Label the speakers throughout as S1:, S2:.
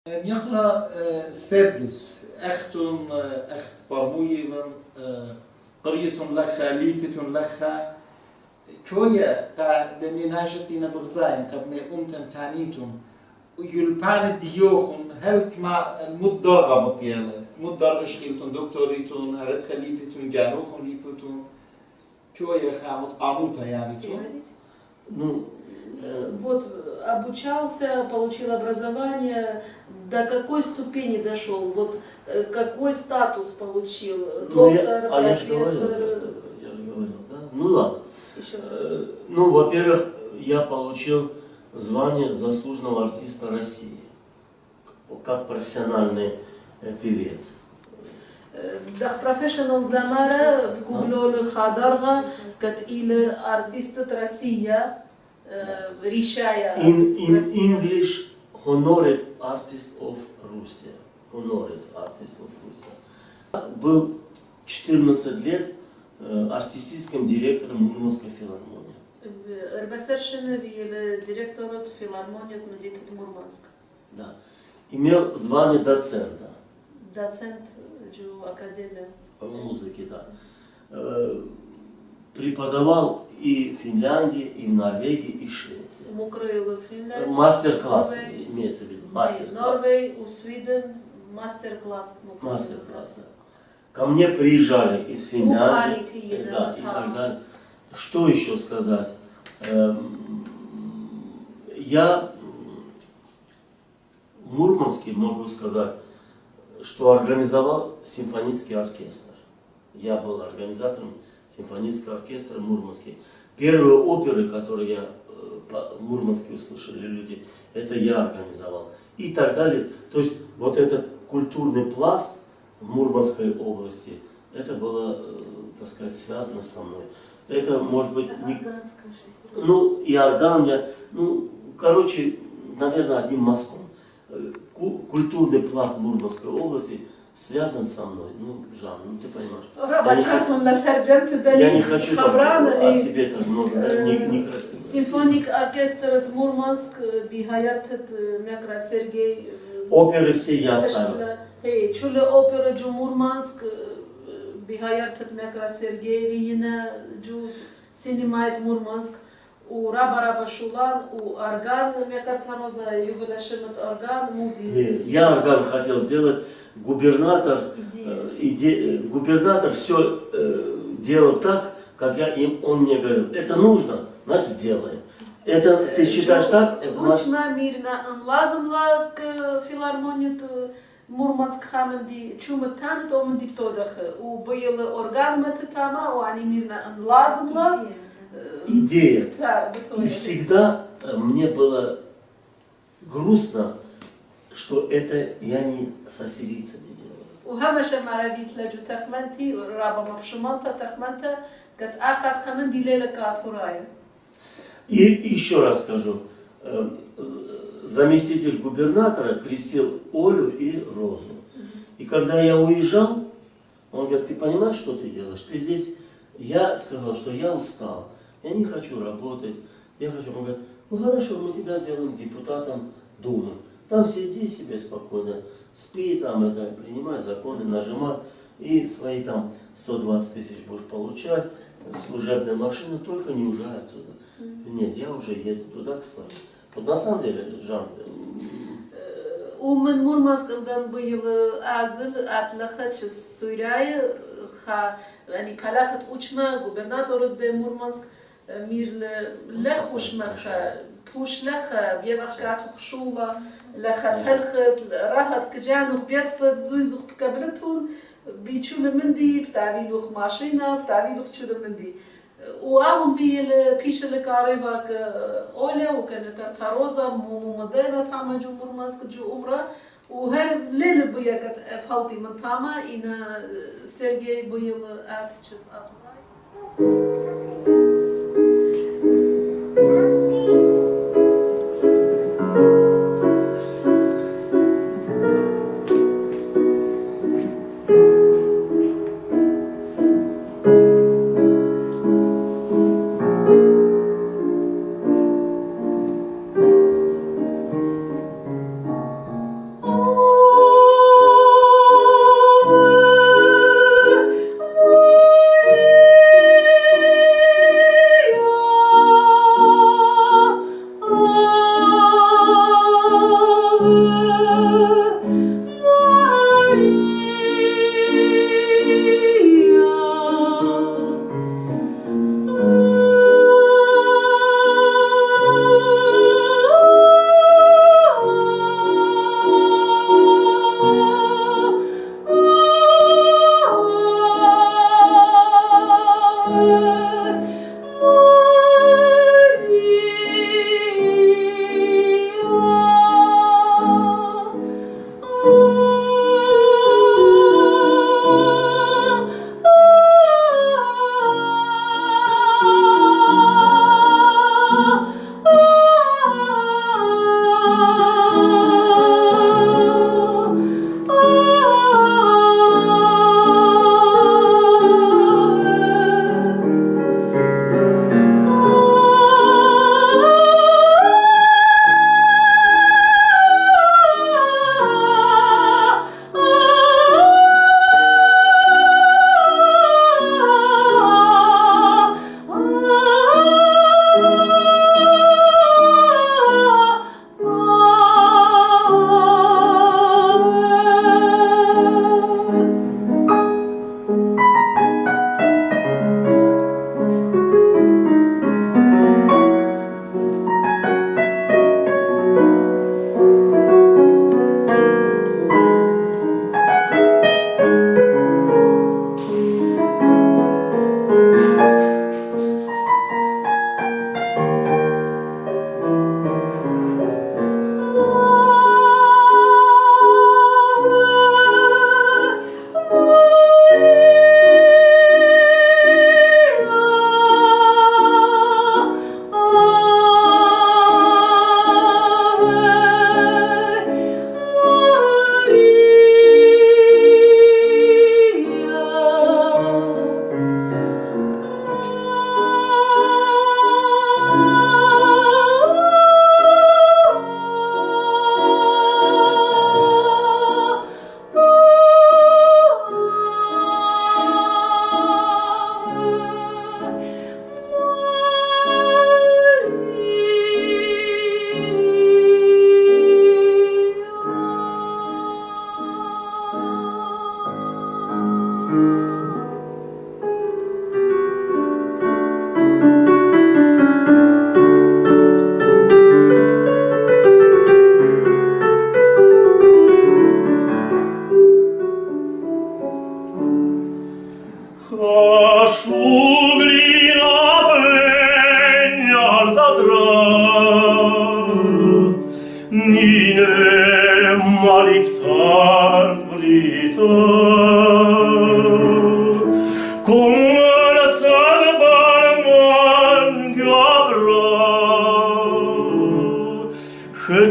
S1: يقرأ سيرجس أختن أخت برمويفن قرية لخا ليبة لخا كوية قا دني ناجتين بغزاين قبل أمتن تانيتم يلبان ديوخن هل كما المدرغة بطيالة مدرغة شغيلتون دكتوريتون هرد خليبتون جانوخن ليبتون كوية خامت قاموتا يعني تون
S2: Вот обучался, получил образование, до какой ступени дошел, вот какой статус получил, доктор, профессор.
S3: Я же говорил, да? Ну ладно.
S2: Еще раз.
S3: Ну, во-первых, я получил звание заслуженного артиста России, как профессиональный певец.
S2: Дах профессионал Замара, Гублёль Хадарга, как или артист Россия. Решая
S3: In English, honored artist of Russia. Honored artist of Russia. Был 14 лет артистическим директором Мурманской филармонии.
S2: Рбасершин вил директор филармонии Мудит Мурманск.
S3: Да. Имел звание доцента.
S2: Доцент в академии.
S3: Музыки, да. Преподавал и в Финляндии, и в Норвегии, и в Швеции. Мастер-классы, имеется в виду.
S2: Норвегия, у Свиден, мастер-класс.
S3: Мастер-классы. Ко мне приезжали из Финляндии, да, и так далее. Что еще сказать? Я в Мурманске могу сказать, что организовал симфонический оркестр. Я был организатором симфонического оркестра Мурманский. Первые оперы, которые в Мурманске услышали люди, это я организовал. И так далее. То есть вот этот культурный пласт в Мурманской области, это было, так сказать, связано со мной. Это может быть... Ну, и орган я... Ну, короче, наверное, одним мазком. Культурный пласт Мурманской области связан со мной. Ну, Жан, ну ты понимаешь. Я не хочу о себе так много, некрасиво.
S2: Симфоник оркестр Мурманск, Бихаяртет, Мякра Сергей.
S3: Оперы все я ставил.
S2: Чуле опера Джу Мурманск, Бихаяртет Мякра Сергей, Винина Джу Синемайт Мурманск. У Раба Шулан, у орган Мякартаноза, Ювелашемет орган, Муди.
S3: Я орган хотел сделать. Губернатор все делал так, как он мне говорил. Это нужно, значит сделаем. Это ты считаешь так?
S2: Лучма мирно лазымла к филармонии Мурманск хаменди чуматан том диптодах. У был орган метатама, у они мирно лазымла.
S3: Идея. И всегда мне было грустно, что это я не со сирийцами делаю. И еще раз скажу, заместитель губернатора крестил Олю и Розу. И когда я уезжал, он говорит, ты понимаешь, что ты делаешь? Ты здесь... Я сказал, что я устал, я не хочу работать. Я хочу... Он говорит, ну хорошо, мы тебя сделаем депутатом Думы. Там сиди себе спокойно, спи там, это, принимай законы, нажимай, и свои там 120 тысяч будешь получать, служебная машина, только не уезжай отсюда. Нет, я уже еду туда к своим. Вот на самом деле, Жан...
S2: ومن مورمانسك أمدان بيل أعزل أتلخت السورية خا يعني بلاخت أوشما غوبرناتور د مورمانسك مير لخوش مخ بوش لخ بيبخ كاتو خشولا لخ بلخت راحت كجانو بيدفت زويزوخ بكابلتون بيشول مندي بتعبيلوخ ماشينا بتعبيلوخ شول مندي وعاون في البيش اللي كاريبك أولى وكان كارتاروزا مدينة تاما جو مورمانسك جو أمرا وهر ليل بيا كت فالتي من تاما إنا سيرجي بيا أتشس أتوراي.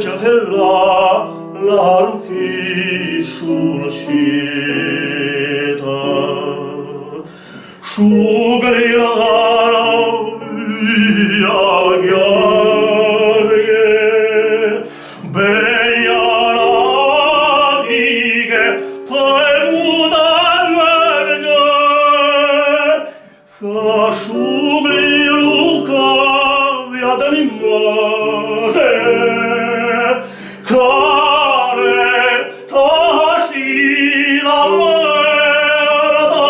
S3: Chahella la ruki shurshita Shugriara yagyarge Beyara dige paimudan verge Shugri luka yadamimase Kare taşina merda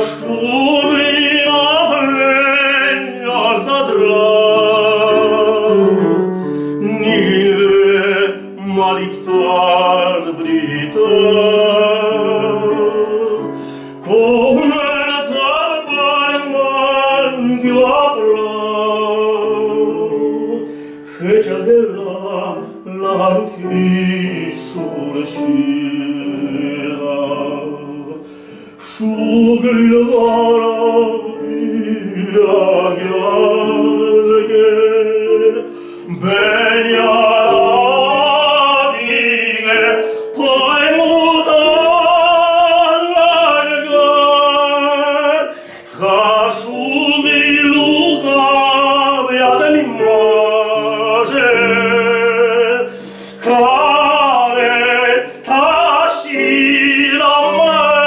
S3: Shugriya ben yazadra Nilve maliktar brita Kohme zarban man glabra Hechadella la ruki shurshira Shugrilara yagyarge Ben yaradige paimudan verge Khashumi luka yadamimase Kare taşira merda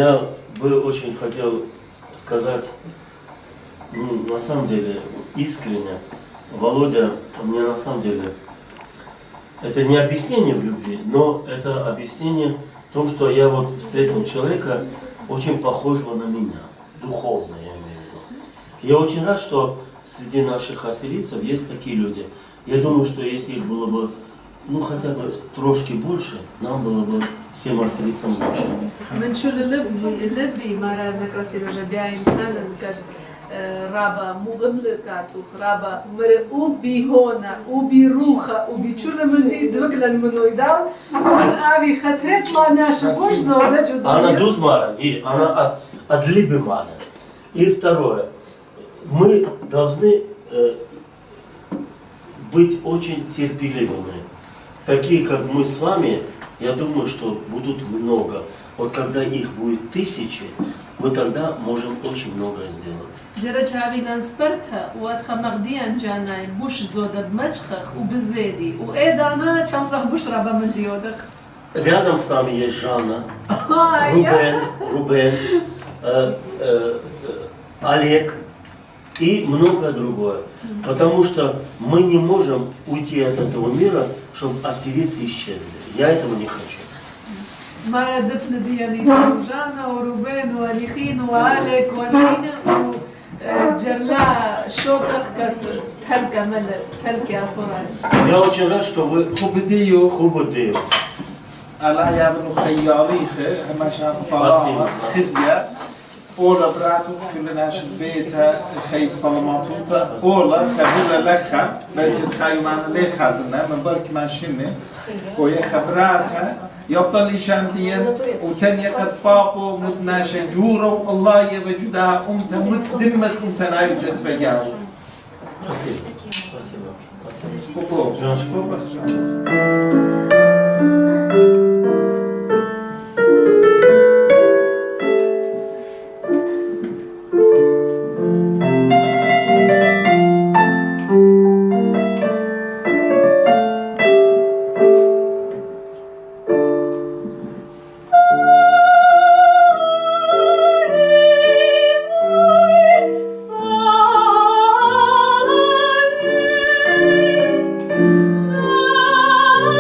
S3: Я бы очень хотел сказать, на самом деле, искренне, Володя, мне на самом деле, это не объяснение в любви, но это объяснение в том, что я вот встретил человека, очень похожего на меня, духовно я имею в виду. Я очень рад, что среди наших ассирийцев есть такие люди. Я думаю, что если их было бы, ну хотя бы трошки больше, нам было бы всем ассирийцам лучше.
S2: من شو اللبي مرة نكرسي رجع بيعين تنن كد رابا مغمل كاتوخ رابا مر أوبي هونا أوبي روخا أوبي شو لمن دي دوكلن منو يداو أبي خطرت ما ناشا وش زودة جدا
S3: Она дуз маран, и она от либы маран. И второе, мы должны быть очень терпеливыми. Такие, как мы с вами, я думаю, что будут много. Вот когда их будет 1000, мы тогда можем очень многое сделать.
S2: جرى شعبي نسبرتها وأدخل مغديا جانا بوش زودة بمشخخ وبزيدي وإيدانا شمسخ بوش رابا من ديودخ
S3: Рядом с нами есть Жанна, Рубен, Олег и многое другое. Потому что мы не можем уйти от этого мира, чтобы ассирийцы исчезли. Я этого не хочу.
S2: مرة دفن ديالي جانا وروبين وأليخين وعالك وأنشينا وجرلا شوكخ كت تركة ملت تركة أطوران
S3: Я очень рад, что вы
S1: خبديو
S3: хубадею.
S1: على يابنو خياليخه همشان صلاة خدية أولا براتو كلنا شبيتا خيب صلماتوتا أولا خبولا لخا بيت الخايو معنا ليه خازنا من برك ماشيني ويا خبراتها يبطل إيشان ديان وتانية قد فاقو مدناشا جورو الله يوجدها أمتا مدمت أمتا نايجت فجاو
S3: Спасибо. Спасибо. Спасибо.
S1: Спокойно.
S3: Жаншко.
S4: Oh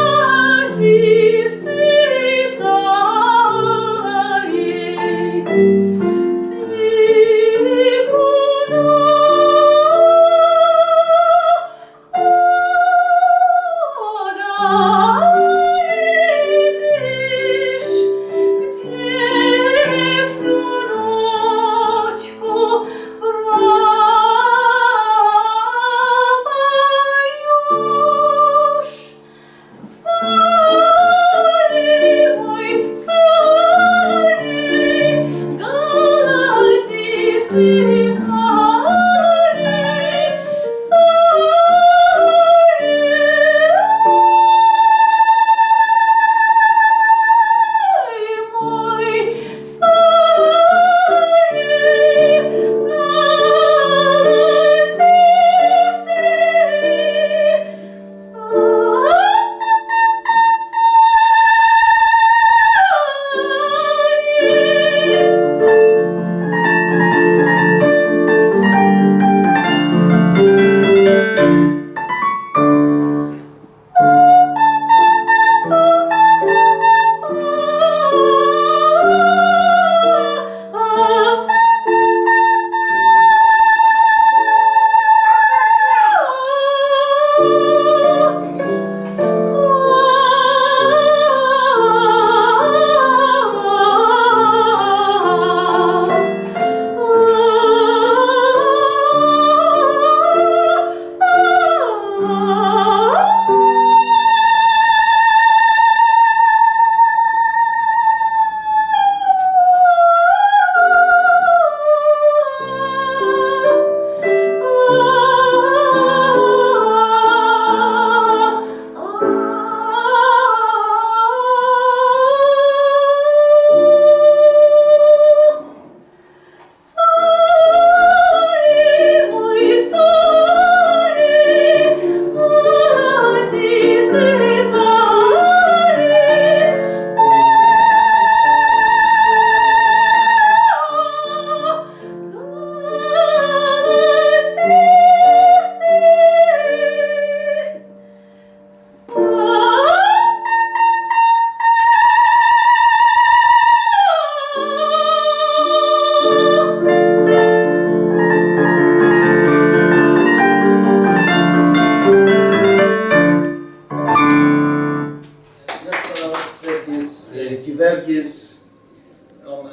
S1: gewergis,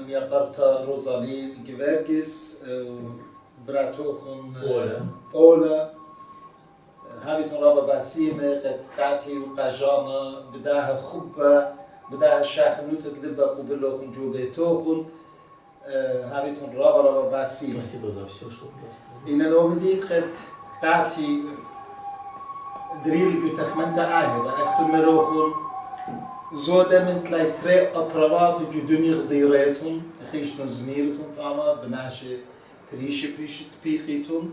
S1: mir Barta Rosalin gewergis, Bratochen Ola, هاویتون را با بسیمه قد قاتی و قجانه بداه خوبه بداه شخنوت لبه قبلوخن جوبه توخن هاویتون را با بسیمه
S3: Спасибо за все, что вы нас сказали.
S1: این الومدید قد قاتی دریل جو تخمنت آهه و اختون مروخن زوده من تلای تری اپروات جو دمیغ دیرهتون خیشتون زمیرتون تاما بناش پریش تپیقیتون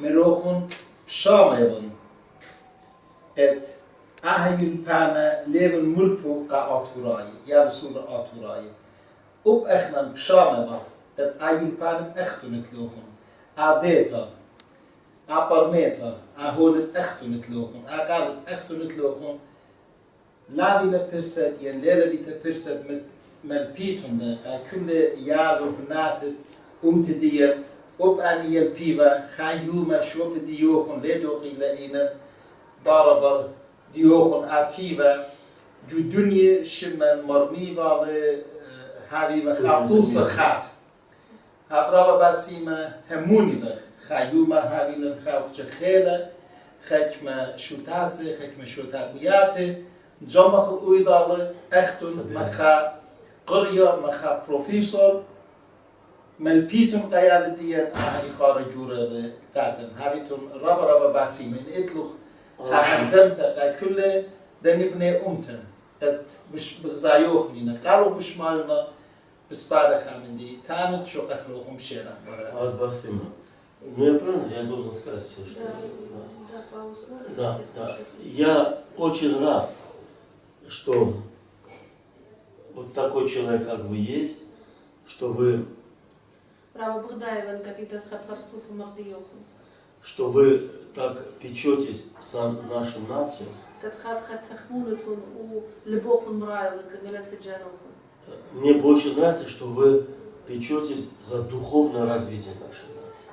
S1: مروخن شامل قد أهل بنا ليفن ملبو كأطوراي يا رسول أطوراي أب إحنا بشامل قد أهل بنا أختو نتلوهم عاديتا أبرميتا أهول أختو نتلوهم أقال أختو نتلوهم لا بيلا برسد ين ليلا بيتا برسد من بيتون كل يالو بنات تدير أب أن يلبيبا خيوما شوب ديوخن لدو إلى إنت باربر ديوخن أتيبا جو دنيا شمن مرمي بالي هاوي وخاطوس خات هاترابا بسيما هموني بخ خيوما هاوي لنخاوخ خيلة خكما شوتاسي خكما شوتاقياتي جمخ الأويدالي أختن مخا قرية مخا بروفيسور من بيتم قيال الدين هاي قارة جورة قاتن هاويتم رابا بسيما إتلوخ خاحزمتا كل دنبني أمتن قد مش بغزايوخنينا قالوا مش مالنا بسبارة خامندي تانت شو قخلوخم شيرا
S3: Спасибо. Ну я правильно, я должен сказать все, что... Да. Я очень рад, что вот такой человек, как вы есть, что вы так печетесь за нашу нацию. Мне больше нравится, что вы печетесь за духовное развитие нашей нации.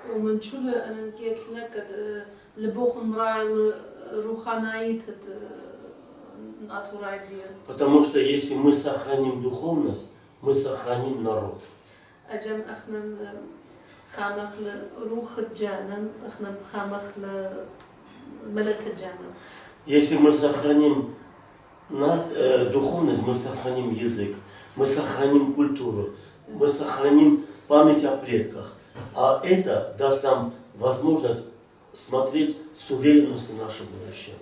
S3: Потому что если мы сохраним духовность, мы сохраним народ. Если мы сохраним духовность, мы сохраним язык, мы сохраним культуру, мы сохраним память о предках. А это даст нам возможность смотреть с уверенностью в наше будущее.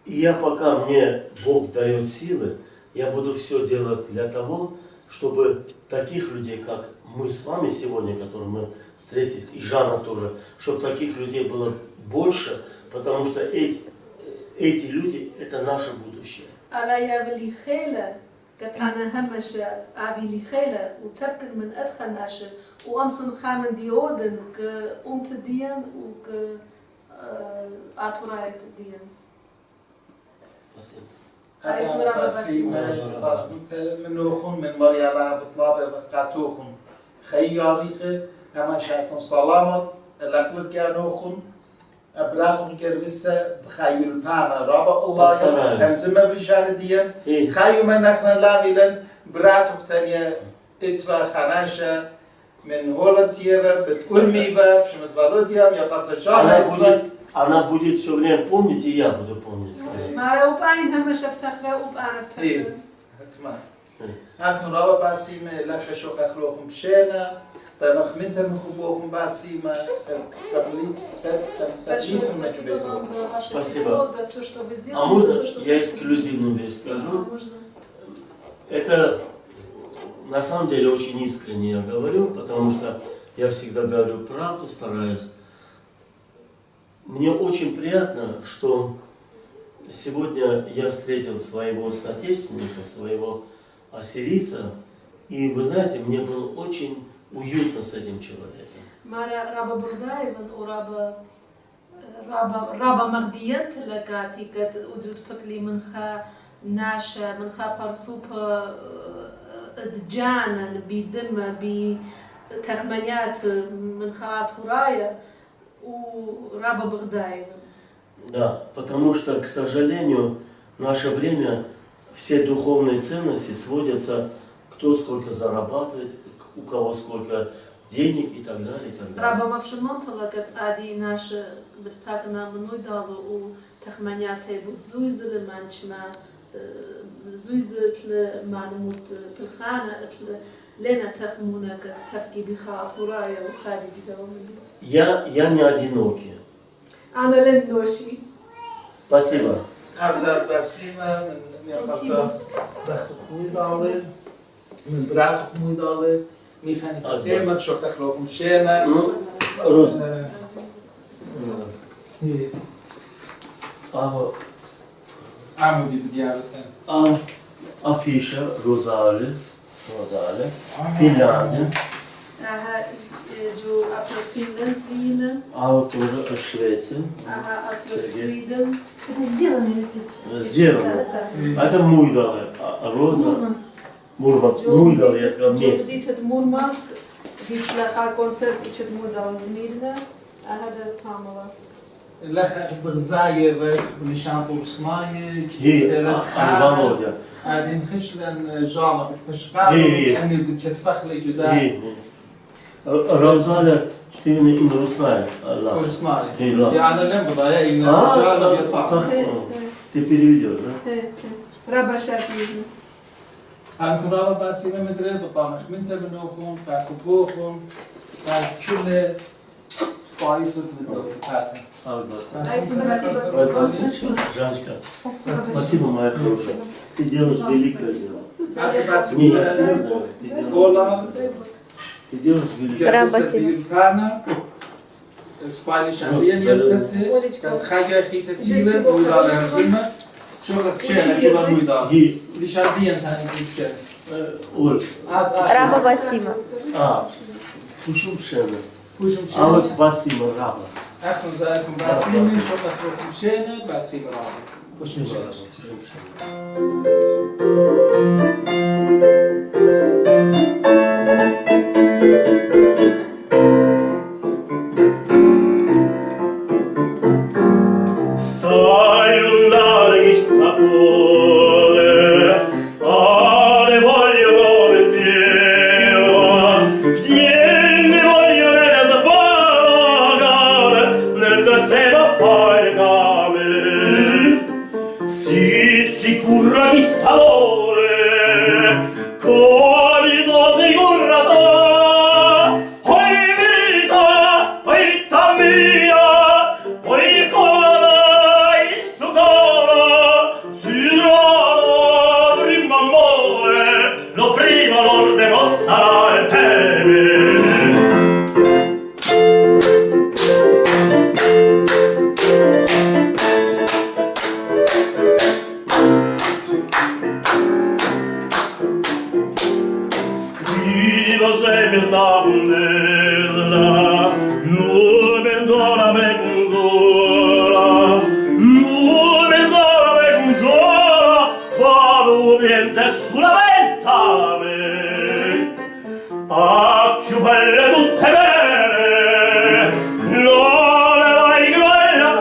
S3: И я, пока мне Бог дает силы, я буду все делать для того, чтобы таких людей, как мы с вами сегодня, которые мы встретились, и Жанна тоже, чтобы таких людей было больше, потому что эти люди – это наше будущее.
S1: منوخون من مريالا بطلابة قاتوخون خياريخة هما شايفون سلامت لكل كانوخون أبراكم كربسة بخيول بانا رابع الله همزمة بريشان ديان خيو من نحن لابلن براتوخ تانية اتوا خناشة من هولتيرا بتقرميبا شمت والوديام يا قرطشان
S3: Она будет все время помнить, и я буду помнить.
S1: אנחנו רבה בסימה, לך שוק אכלוכם בשנה, ונחמנתם מחובוכם בסימה, קבליתם לקבלתם.
S3: Спасибо. А можно я эксклюзивную вещь скажу? Это на самом деле очень искренне я говорю, потому что я всегда говорю правду, стараюсь. Мне очень приятно, что сегодня я встретил своего соотечественника, своего ассирийца, и вы знаете, мне было очень уютно с этим человеком.
S2: у Раба Багдаева.
S3: Да, потому что, к сожалению, в наше время все духовные ценности сводятся, кто сколько зарабатывает, у кого сколько денег и так далее, и так далее.
S2: Раба Мапшимонтова, kad adi naše betpagna mnojdalo u tahmanjate bud zuizele manchma zuizetle manmut pilkhana etle lena tahmuna kad tabki bikhaturaya u khadi bidawami.
S3: Я не одинокий.
S2: Ana len noshi.
S3: Спасибо.
S1: هذا بسيمة من يخطى دخل خويدالي من برات خويدالي ميخاني كتير شو تخلق مشينا
S3: Ну, Роз,
S1: عمودي بديابتين
S3: афиша Розали, Финляндия,
S2: Aha jo apro Finland Wien,
S3: автор Швеция,
S2: aha apro
S3: Сергей.
S2: Sweden.
S4: Это сделано или
S3: Сделано. Это Муйдалы, Роза,
S2: Murmansk.
S3: Мурманск, Муйдалы, я сказал вместе.
S2: Vizitet Murmansk, відшла концерт і Мурдал Змірна, а гада Тамова.
S1: لخ بغزاير بلشان بوسماي
S3: هي Володя.
S1: قاعدين خشلن جالب التشقاق
S3: هي.
S1: كاني بدك تفخلي جدا
S3: И Розаля, что именно имя Русная.
S1: بوسماي
S3: Ты, لا.
S1: يعني لم بضايا إن جالب يطلع
S3: так, ты переведешь, да?
S2: Раба Шапівна.
S1: هانكم رابا باسيمة مدري بطامخ من تبنوكم تاخذوكم كل سبايتو بالدور بتاعتهم
S3: Жанечка,
S4: Спасибо.
S3: спасибо, моя хорошая. Ты делаешь великое дело.
S1: هاتي
S3: Не, я
S1: باسيمة
S3: серьезно, ты делаешь великое
S4: Рам
S1: جلسة
S4: باسيمة.
S1: بيركانا سبايلش عندين يلبتي
S2: Олечка.
S1: كانت حاجة خيتة تيلة ويدال هزيمة شو بخشينا شو بالويدال
S3: дело.
S1: ليش عندين تاني بخشينا
S3: Оль,
S4: Раба Басима.
S3: пушум пшена.
S1: وشو
S3: А
S1: مشينا
S3: вот Басима раба.
S1: اخذ زاكم باسيمة شو بخشينا مشينا باسيمة رابع
S3: Пушум раба, пушум пшена. Stai lontano chi sta cuore, ne voglio come cielo, ne voglio nella zabaragare, nella sera fai game. Si sicura di stare, come dove corrata, oi vita mia, oi cosa sto cara, si prima amore, lo prima l'orde mossa e teme. Scrivo se mi sta bundesla, non pensola me consola, non pensola me consola, quando viene sulla venta me, a più belle tutte bene, non le vai quella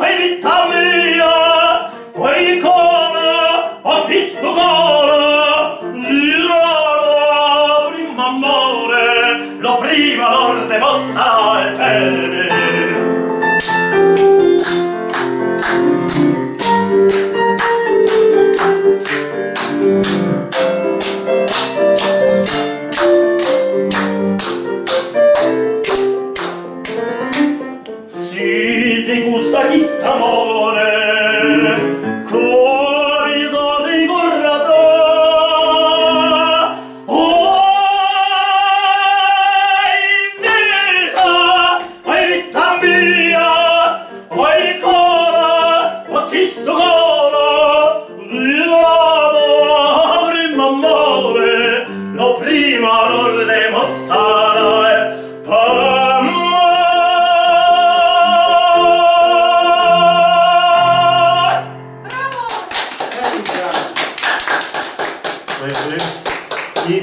S3: oi vita mia, oi cora, ho visto cora, prima amore, lo prima l'orde mossa e bene. Si ti gusta chi st'amore, come so sicurata, oi vita mia, oi cora, ho chiesto cora, prima amore, lo prima l'orde mossare,
S1: Bravo!
S3: И